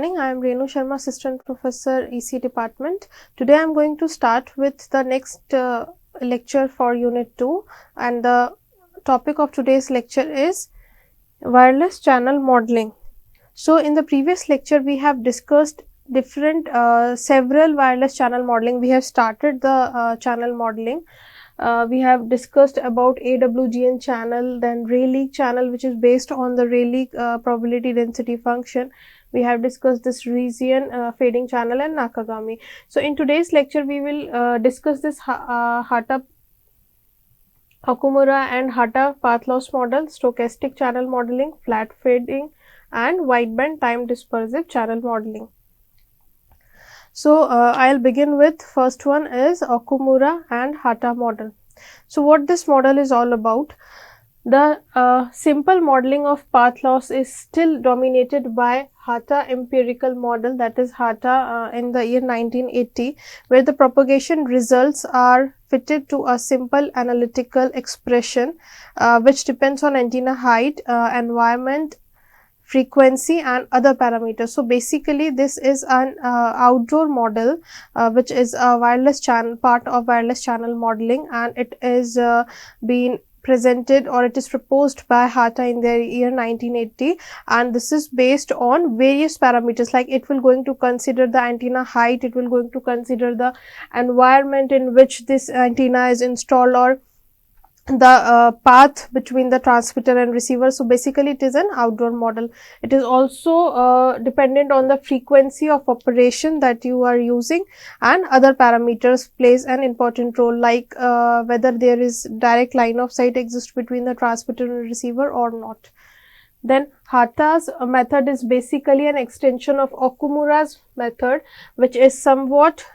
morning. I am Renu Sharma, Assistant Professor, EC Department. Today I am going to start with the next lecture for Unit 2, and the topic of today's lecture is wireless channel modeling. So, in the previous lecture we have discussed different several wireless channel modeling. We have started the channel modeling. We have discussed about AWGN channel, then Rayleigh channel, which is based on the Rayleigh probability density function. We have discussed this region fading channel and Nakagami. So, in today's lecture, we will discuss this Hata Okumura and Hata path loss model, stochastic channel modeling, flat fading, and wideband time dispersive channel modeling. So, I will begin with first one is Okumura and Hata model. So, what this model is all about? The simple modeling of path loss is still dominated by Hata empirical model, that is Hata in the year 1980, where the propagation results are fitted to a simple analytical expression which depends on antenna height, environment, frequency and other parameters. So, basically this is an outdoor model which is a wireless channel, part of wireless channel modeling, and it is being presented or it is proposed by Hata in the year 1980, and this is based on various parameters, like it will going to consider the antenna height, it will going to consider the environment in which this antenna is installed, or the path between the transmitter and receiver. So, basically it is an outdoor model. It is also dependent on the frequency of operation that you are using, and other parameters plays an important role, like whether there is direct line of sight exists between the transmitter and receiver or not. Then Hata's method is basically an extension of Okumura's method, which is somewhat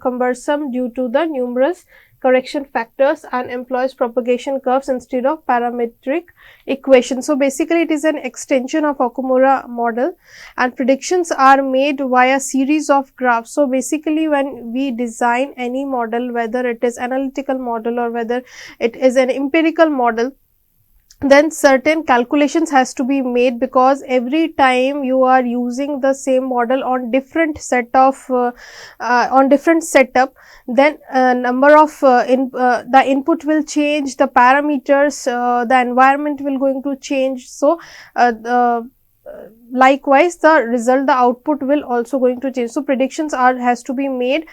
cumbersome due to the numerous correction factors and employs propagation curves instead of parametric equations. So, basically it is an extension of Okumura model, and predictions are made via series of graphs. So, basically when we design any model, whether it is analytical model or whether it is an empirical model, then certain calculations has to be made, because every time you are using the same model on different set of on different setup, then number of the input will change, the parameters, the environment will going to change. So, likewise the result, the output will also going to change. So, predictions has to be made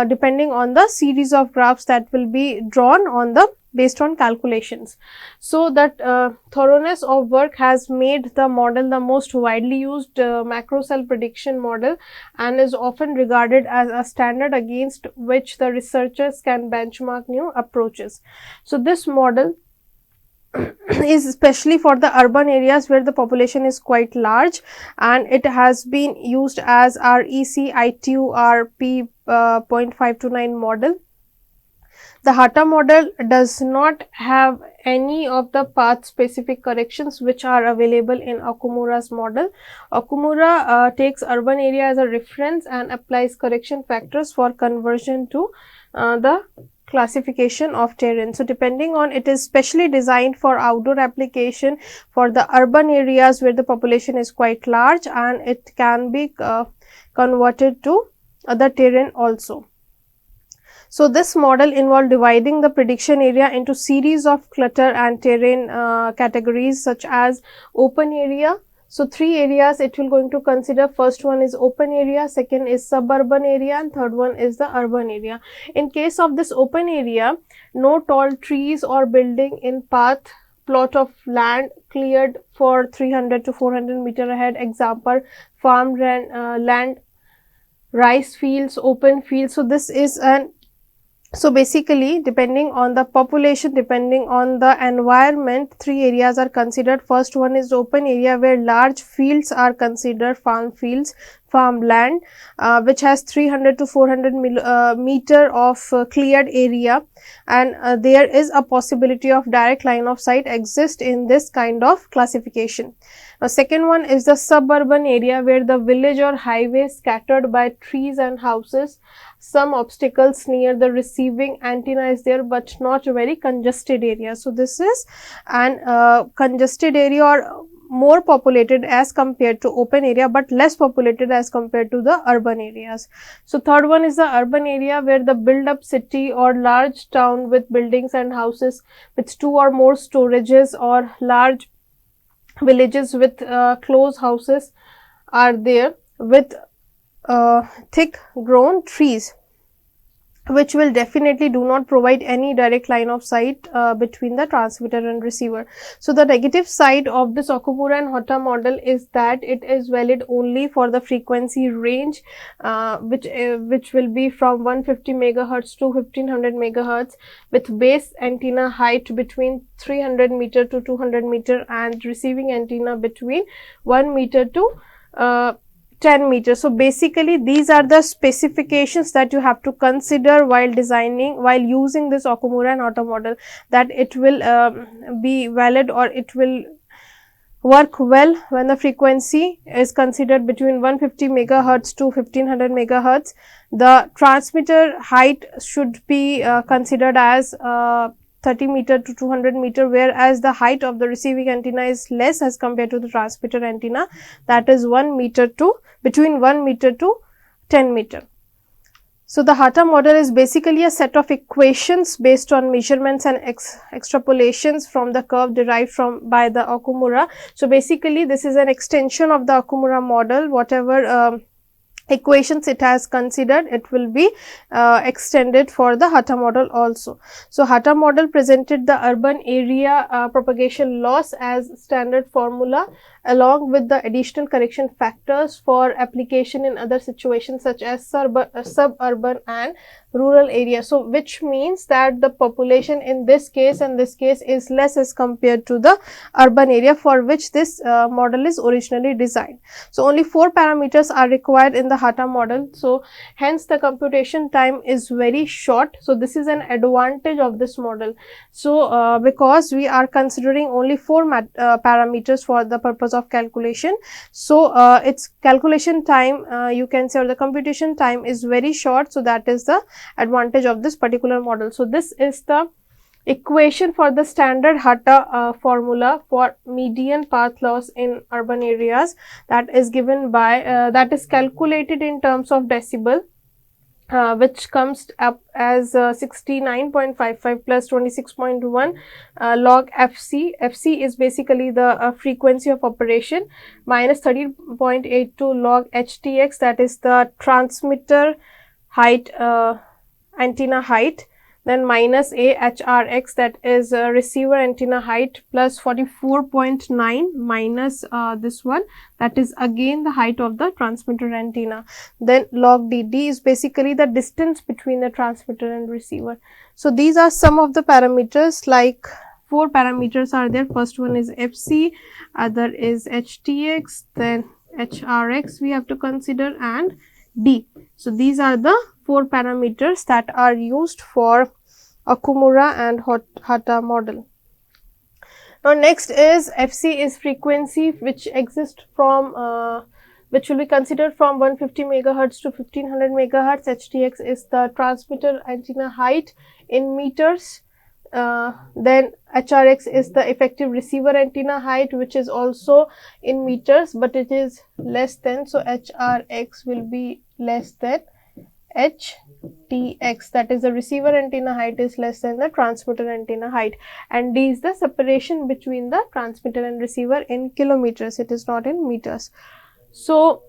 depending on the series of graphs that will be drawn on the based on calculations. So, that thoroughness of work has made the model the most widely used macro cell prediction model, and is often regarded as a standard against which the researchers can benchmark new approaches. So, this model is especially for the urban areas where the population is quite large, and it has been used as REC ITU-RP 0.529 model. The Hata model does not have any of the path specific corrections which are available in Okumura's model. Okumura takes urban area as a reference and applies correction factors for conversion to the classification of terrain. So, depending on, it is specially designed for outdoor application for the urban areas where the population is quite large, and it can be converted to other terrain also. So, this model involved dividing the prediction area into series of clutter and terrain categories such as open area. So, three areas it will going to consider. First one is open area, second is suburban area, and third one is the urban area. In case of this open area, no tall trees or building in path, plot of land cleared for 300 to 400 meter ahead, example farmland, land, rice fields, open fields. So, this is an basically depending on the population, depending on the environment, three areas are considered. First one is open area, where large fields are considered, farm fields, farmland which has 300 to 400 meter of cleared area, and there is a possibility of direct line of sight exist in this kind of classification. Now, second one is the suburban area, where the village or highway scattered by trees and houses, some obstacles near the receiving antenna is there, but not very congested area. So, this is an congested area, or more populated as compared to open area, but less populated as compared to the urban areas. So third one is the urban area, where the build up city or large town with buildings and houses with 2 or more storages, or large villages with close houses are there, with thick grown trees, which will definitely do not provide any direct line of sight between the transmitter and receiver. So the negative side of this Okumura and Hotta model is that it is valid only for the frequency range, which will be from 150 megahertz to 1500 megahertz, with base antenna height between 300 meter to 200 meter, and receiving antenna between 1 meter to 10 meters. So basically these are the specifications that you have to consider while designing, while using this Okumura and Hotta model, that it will be valid, or it will work well when the frequency is considered between 150 megahertz to 1500 megahertz. The transmitter height should be considered as 30 meter to 200 meter, whereas the height of the receiving antenna is less as compared to the transmitter antenna, that is 1 meter to between 1 meter to 10 meter. So the Hotta model is basically a set of equations based on measurements and extrapolations from the curve derived by the Okumura. So basically this is an extension of the Okumura model. Whatever equations it has considered, it will be extended for the Hotta model also. So Hotta model presented the urban area propagation loss as standard formula, along with the additional correction factors for application in other situations such as suburban and rural area. So which means that the population in this case and this case is less as compared to the urban area for which this model is originally designed. So only 4 parameters are required in the Hotta model. So hence the computation time is very short. So this is an advantage of this model. So because we are considering only 4 parameters for the purpose of calculation, so its calculation time, you can say, or the computation time is very short. So that is the advantage of this particular model. So this is the equation for the standard Hotta formula for median path loss in urban areas, that is given by that is calculated in terms of decibel, which comes up as 69.55 plus 26.1 log FC. FC is basically the frequency of operation, minus 30.82 log HTX, that is the transmitter height, antenna height, then minus a HRX, that is receiver antenna height, plus 44.9 minus this one, that is again the height of the transmitter antenna. Then log DD is basically the distance between the transmitter and receiver. So these are some of the parameters, like 4 parameters are there. First one is FC, other is HTX, then HRX we have to consider, and D. So these are the 4 parameters that are used for Okumura and Hotta model. Now next is FC is frequency which exists from which will be considered from 150 megahertz to 1500 megahertz. HTX is the transmitter antenna height in meters. Then HRX is the effective receiver antenna height, which is also in meters, but it is less than, so HRX will be less than HTX, that is the receiver antenna height is less than the transmitter antenna height, and D is the separation between the transmitter and receiver in kilometers, it is not in meters. So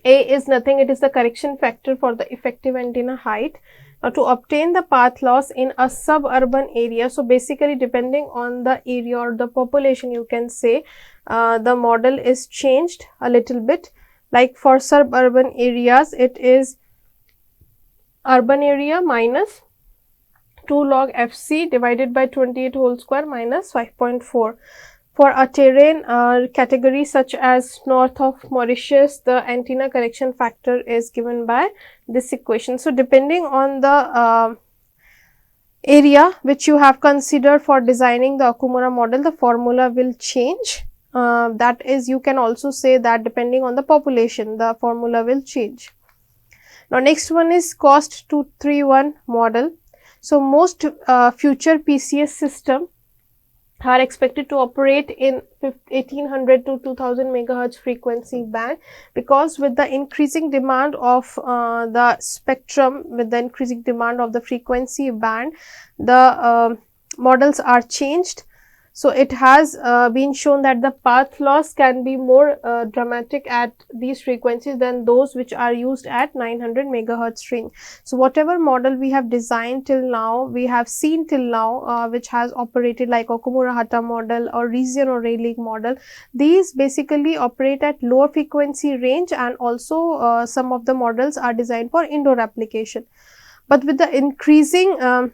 A is nothing, it is the correction factor for the effective antenna height. Now to obtain the path loss in a suburban area, so basically depending on the area or the population, you can say the model is changed a little bit. Like for suburban areas, it is urban area minus 2 log FC divided by 28 whole square minus 5.4. For a terrain category such as north of Mauritius, the antenna correction factor is given by this equation. So depending on the area which you have considered for designing the Okumura model, the formula will change. That is, you can also say that depending on the population, the formula will change. Now next one is COST 231 model. So most future PCS system are expected to operate in 1800 to 2000 megahertz frequency band, because with the increasing demand of the spectrum, with the increasing demand of the frequency band, the models are changed. So it has been shown that the path loss can be more dramatic at these frequencies than those which are used at 900 megahertz range. So whatever model we have designed till now, we have seen till now, which has operated like Okumura-Hata model or region or Rayleigh model, these basically operate at lower frequency range, and also some of the models are designed for indoor application. But with the increasing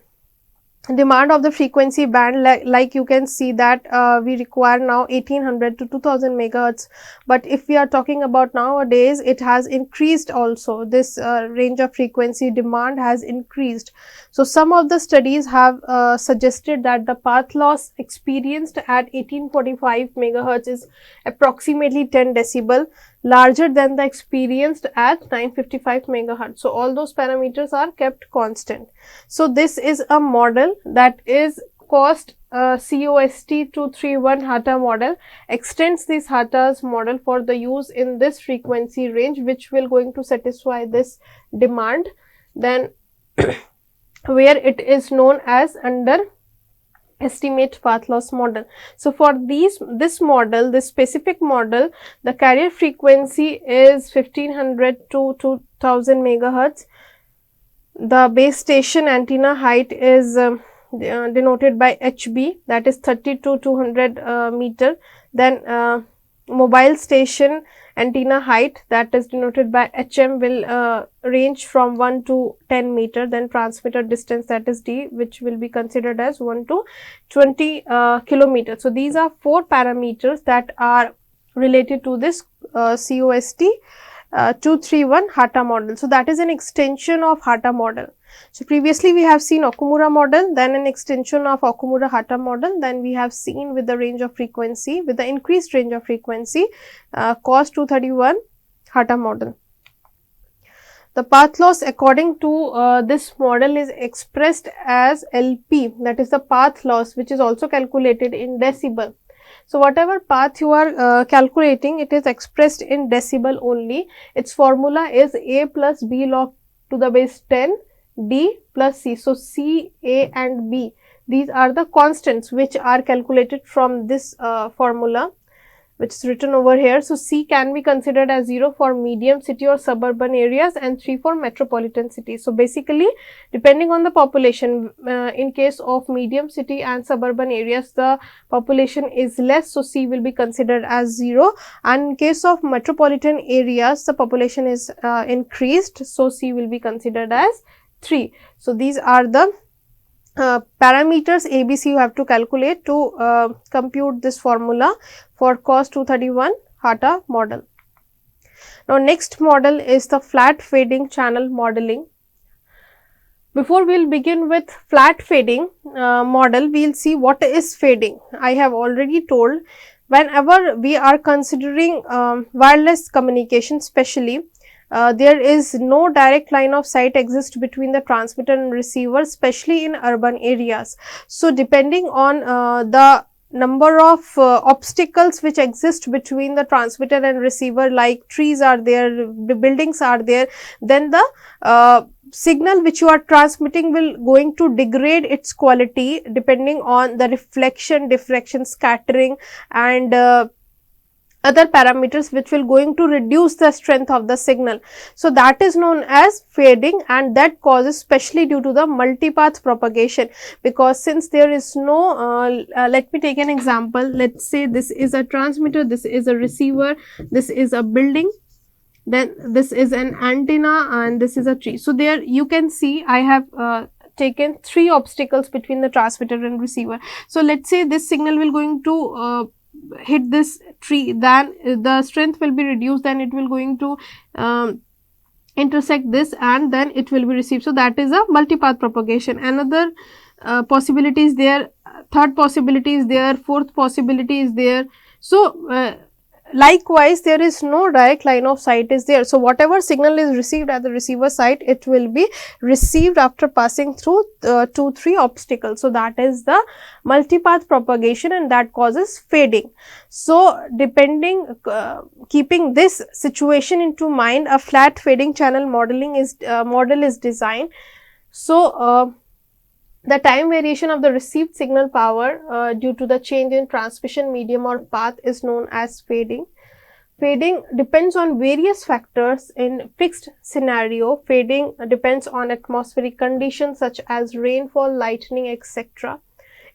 demand of the frequency band, like you can see that we require now 1800 to 2000 megahertz, but if we are talking about nowadays, it has increased also. This range of frequency demand has increased. So some of the studies have suggested that the path loss experienced at 1845 megahertz is approximately 10 decibel larger than the experienced at 955 megahertz. So all those parameters are kept constant. So this is a model that is COST COST231 Hata model, extends this Hata's model for the use in this frequency range, which will going to satisfy this demand, then where it is known as under estimate path loss model. So for this model, this specific model, the carrier frequency is 1500 to 2000 megahertz. The base station antenna height is denoted by HB, that is 30 to 200 meter. Then mobile station antenna height, that is denoted by HM, will range from 1 to 10 meter. Then transmitter distance, that is D, which will be considered as 1 to 20 kilometers. So these are 4 parameters that are related to this COST 231 Hata model. So that is an extension of Hata model. So previously we have seen Okumura model, then an extension of Okumura Hata model, then we have seen with the range of frequency, with the increased range of frequency, COST 231 Hata model. The path loss according to this model is expressed as LP, that is the path loss, which is also calculated in decibel. So whatever path you are calculating, it is expressed in decibel only. Its formula is A plus B log to the base 10 D plus C. So C, A and B, these are the constants which are calculated from this formula, which is written over here. So C can be considered as 0 for medium city or suburban areas and 3 for metropolitan cities. So basically, depending on the population, in case of medium city and suburban areas, the population is less, so C will be considered as 0, and in case of metropolitan areas, the population is increased, so C will be considered as 3. So these are the parameters ABC you have to calculate to compute this formula for COST 231 Hata model. Now next model is the flat fading channel modeling. Before we will begin with flat fading model, we will see what is fading. I have already told, whenever we are considering wireless communication, especially there is no direct line of sight exist between the transmitter and receiver, especially in urban areas. So depending on the number of obstacles which exist between the transmitter and receiver, like trees are there, the buildings are there, then the signal which you are transmitting will going to degrade its quality depending on the reflection, diffraction, scattering and other parameters which will going to reduce the strength of the signal. So that is known as fading, and that causes especially due to the multipath propagation, because since there is no let me take an example. Let's say this is a transmitter, this is a receiver, this is a building, then this is an antenna and this is a tree. So there you can see I have taken 3 obstacles between the transmitter and receiver. So let's say this signal will going to hit this tree, then the strength will be reduced, then it will going to intersect this and then it will be received. So that is a multipath propagation. Another possibility is there, third possibility is there, fourth possibility is there. So likewise there is no direct line of sight is there. So, whatever signal is received at the receiver side, it will be received after passing through 2-3 obstacles. So, that is the multipath propagation and that causes fading. So, keeping this situation into mind, a flat fading channel model is designed. So, the time variation of the received signal power due to the change in transmission medium or path is known as fading. Fading depends on various factors. In fixed scenario, fading depends on atmospheric conditions such as rainfall, lightning, etc.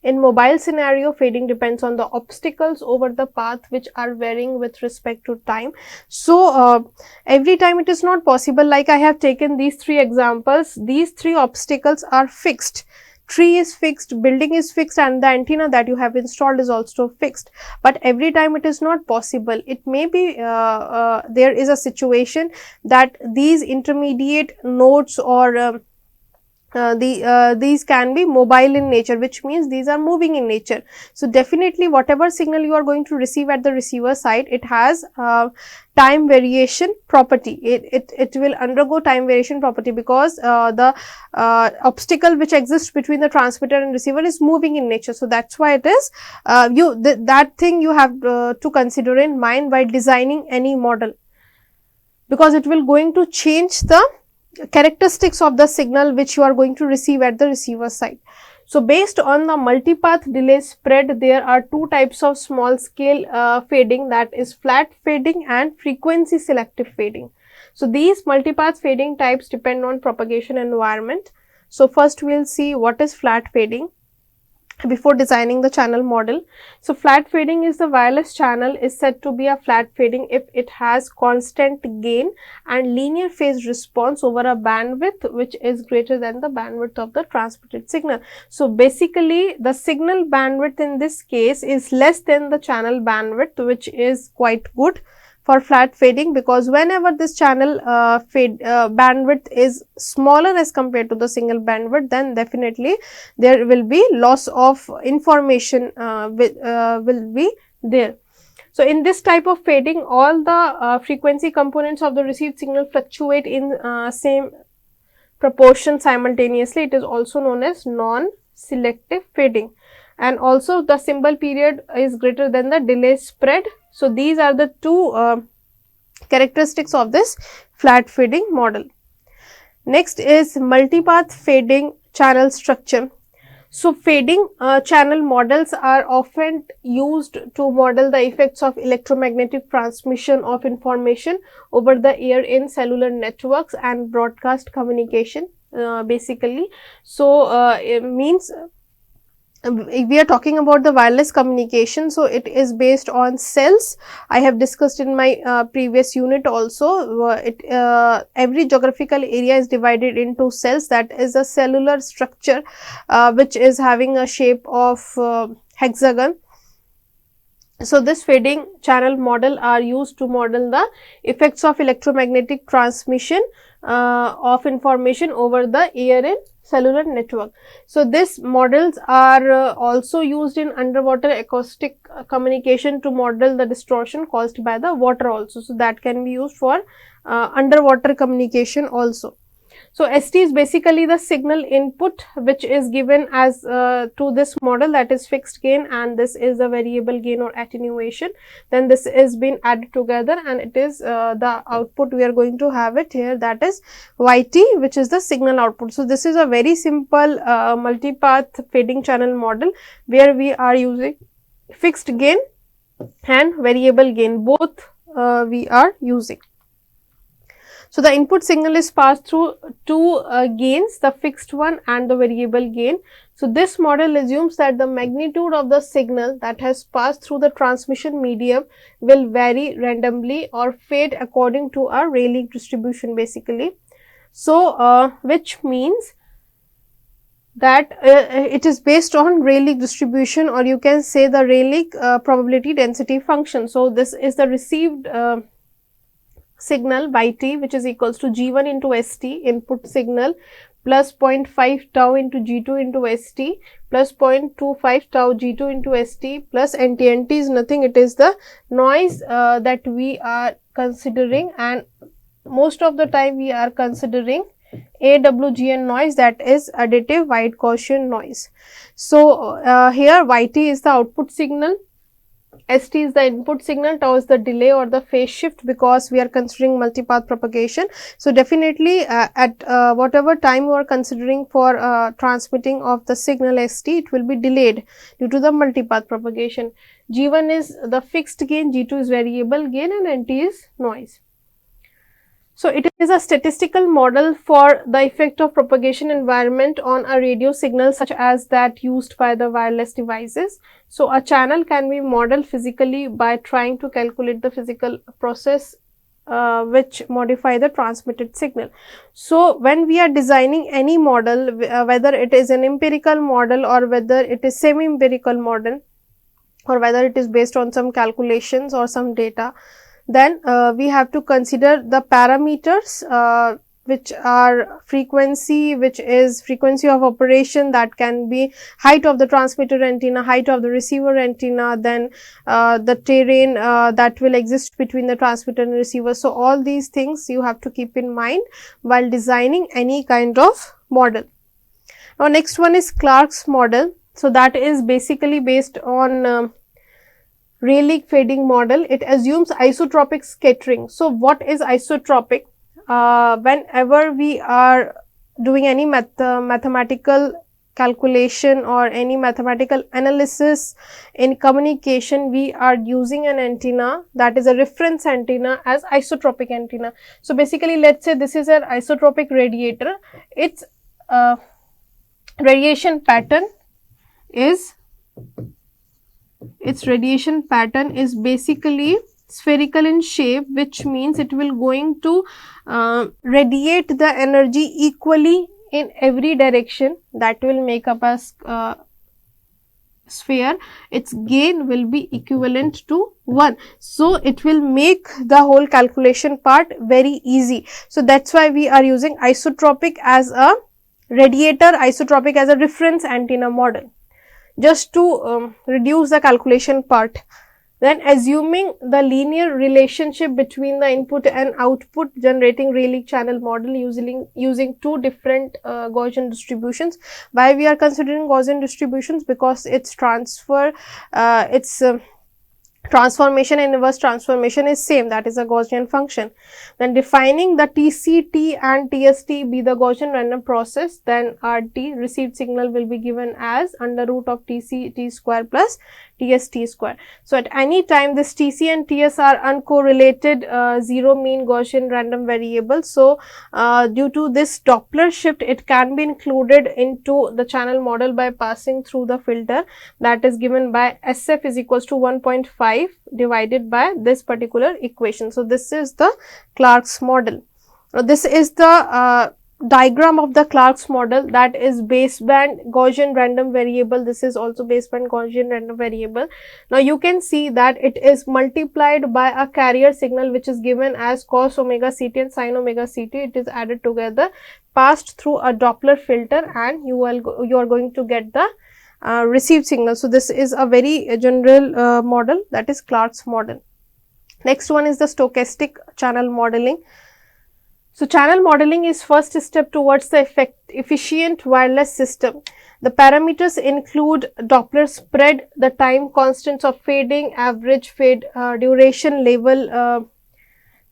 In mobile scenario, fading depends on the obstacles over the path which are varying with respect to time. So, every time it is not possible, like I have taken these 3 examples, these 3 obstacles are fixed. Tree is fixed, building is fixed, and the antenna that you have installed is also fixed. But every time it is not possible. It may be there is a situation that these intermediate nodes or these can be mobile in nature, which means these are moving in nature. So, definitely whatever signal you are going to receive at the receiver side, it has time variation property. It will undergo time variation property because the obstacle which exists between the transmitter and receiver is moving in nature. So, that is why it is that thing you have to consider in mind while designing any model, because it will going to change the characteristics of the signal which you are going to receive at the receiver side. So, based on the multipath delay spread, there are 2 types of small scale fading, that is flat fading and frequency selective fading. So, these multipath fading types depend on propagation environment. So, first we will see what is flat fading before designing the channel model. So, flat fading is the wireless channel is said to be a flat fading if it has constant gain and linear phase response over a bandwidth which is greater than the bandwidth of the transmitted signal. So, basically the signal bandwidth in this case is less than the channel bandwidth, which is quite good for flat fading, because whenever this channel bandwidth is smaller as compared to the single bandwidth, then definitely there will be loss of information will be there. So, in this type of fading, all the frequency components of the received signal fluctuate in same proportion simultaneously. It is also known as non-selective fading, and also the symbol period is greater than the delay spread. So, these are the 2 characteristics of this flat fading model. Next is multipath fading channel structure. So, fading channel models are often used to model the effects of electromagnetic transmission of information over the air in cellular networks and broadcast communication basically. So, it means we are talking about the wireless communication. So, it is based on cells. I have discussed in my previous unit also. Every geographical area is divided into cells, that is a cellular structure which is having a shape of hexagon. So, this fading channel model are used to model the effects of electromagnetic transmission of information over the air in cellular network. So, these models are also used in underwater acoustic communication to model the distortion caused by the water also. So, that can be used for underwater communication also. So, ST is basically the signal input which is given as to this model, that is fixed gain, and this is the variable gain or attenuation. Then this is been added together and it is the output we are going to have it here, that is YT, which is the signal output. So, this is a very simple multipath fading channel model where we are using fixed gain and variable gain, both we are using. So, the input signal is passed through 2 gains, the fixed one and the variable gain. So, this model assumes that the magnitude of the signal that has passed through the transmission medium will vary randomly or fade according to a Rayleigh distribution basically. So, which means that it is based on Rayleigh distribution, or you can say the Rayleigh probability density function. So, this is the received signal YT, which is equals to G1 into ST input signal plus 0.5 tau into G2 into ST plus 0.25 tau G2 into ST plus NT. NT is nothing, it is the noise that we are considering, and most of the time we are considering AWGN noise, that is additive wide Gaussian noise. So, here YT is the output signal, ST is the input signal, tau is the delay or the phase shift, because we are considering multipath propagation. So, definitely at whatever time you are considering for transmitting of the signal ST, it will be delayed due to the multipath propagation. G1 is the fixed gain, G2 is variable gain, and NT is noise. So, it is a statistical model for the effect of propagation environment on a radio signal such as that used by the wireless devices. So, a channel can be modeled physically by trying to calculate the physical process which modify the transmitted signal. So, when we are designing any model, whether it is an empirical model or whether it is semi-empirical model or whether it is based on some calculations or some data, then we have to consider the parameters which are frequency, which is frequency of operation, that can be height of the transmitter antenna, height of the receiver antenna, then the terrain that will exist between the transmitter and receiver. So, all these things you have to keep in mind while designing any kind of model. Now, next one is Clark's model. So, that is basically based on Rayleigh fading model. It assumes isotropic scattering. So, what is isotropic? Whenever we are doing any mathematical calculation or any mathematical analysis in communication, we are using an antenna, that is a reference antenna, as isotropic antenna. So, basically let us say this is an isotropic radiator. Its radiation pattern is basically spherical in shape, which means it will going to radiate the energy equally in every direction. That will make up a sphere. Its gain will be equivalent to 1. So, it will make the whole calculation part very easy. So, that is why we are using isotropic as a radiator, isotropic as a reference antenna model, just to reduce the calculation part. Then, assuming the linear relationship between the input and output, generating Rayleigh channel model using two different Gaussian distributions. Why we are considering Gaussian distributions? Because its transformation and inverse transformation is same, that is a Gaussian function. Then, defining the TCT and TST be the Gaussian random process, then RT received signal will be given as under root of TCT square plus TST square. So, at any time this TC and TS are uncorrelated zero mean Gaussian random variables. So, due to this Doppler shift, it can be included into the channel model by passing through the filter, that is given by SF is equals to 1.5 divided by this particular equation. So, this is the Clark's model. Now, this is the diagram of the Clark's model, that is baseband Gaussian random variable. This is also baseband Gaussian random variable. Now, you can see that it is multiplied by a carrier signal which is given as cos omega ct and sin omega ct. It is added together, passed through a Doppler filter, and you are going to get the received signal. So, this is a very general model, that is Clark's model. Next one is the stochastic channel modeling. So, channel modeling is first step towards the efficient wireless system. The parameters include Doppler spread, the time constants of fading, average fade duration, level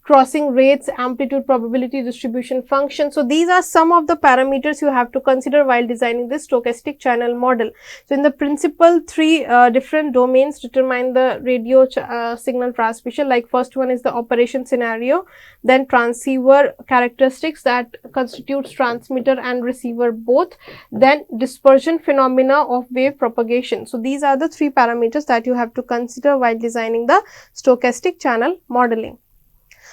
crossing rates, amplitude, probability, distribution function. So, these are some of the parameters you have to consider while designing this stochastic channel model. So, in the principal three different domains determine the radio signal transmission, like first one is the operation scenario, then transceiver characteristics that constitutes transmitter and receiver both, then dispersion phenomena of wave propagation. So, these are the three parameters that you have to consider while designing the stochastic channel modeling.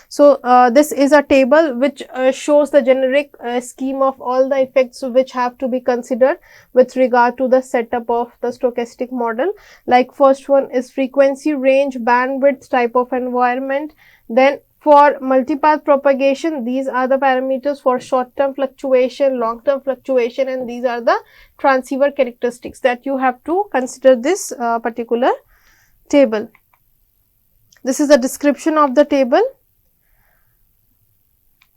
So, this is a table which shows the generic scheme of all the effects which have to be considered with regard to the setup of the stochastic model. Like first one is frequency range, bandwidth, type of environment, then For multipath propagation, these are the parameters for short-term fluctuation, long-term fluctuation, and these are the transceiver characteristics that you have to consider this particular table. This is the description of the table.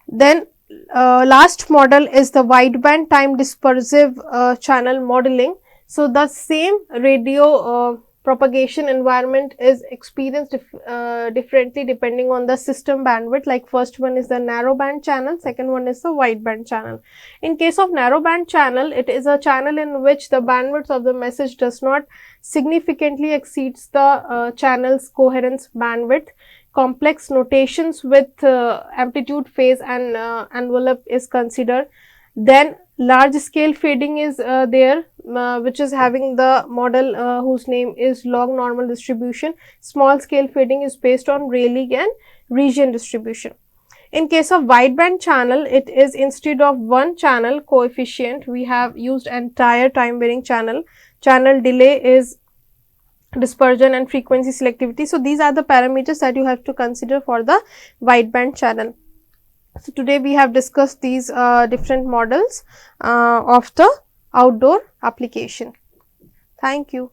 Then last model is the wideband time dispersive channel modeling. So, the same radio propagation environment is experienced differently depending on the system bandwidth. Like first one is the narrow band channel, second one is the wideband channel. In case of narrow band channel, it is a channel in which the bandwidth of the message does not significantly exceeds the channel's coherence bandwidth. Complex notations with amplitude, phase and envelope is considered. Then large scale fading is there, which is having the model whose name is log normal distribution. Small scale fading is based on Rayleigh and region distribution. In case of wideband channel, it is instead of one channel coefficient, we have used entire time varying channel. Channel delay is dispersion and frequency selectivity. So, these are the parameters that you have to consider for the wideband channel. So, today we have discussed these different models of the outdoor application. Thank you.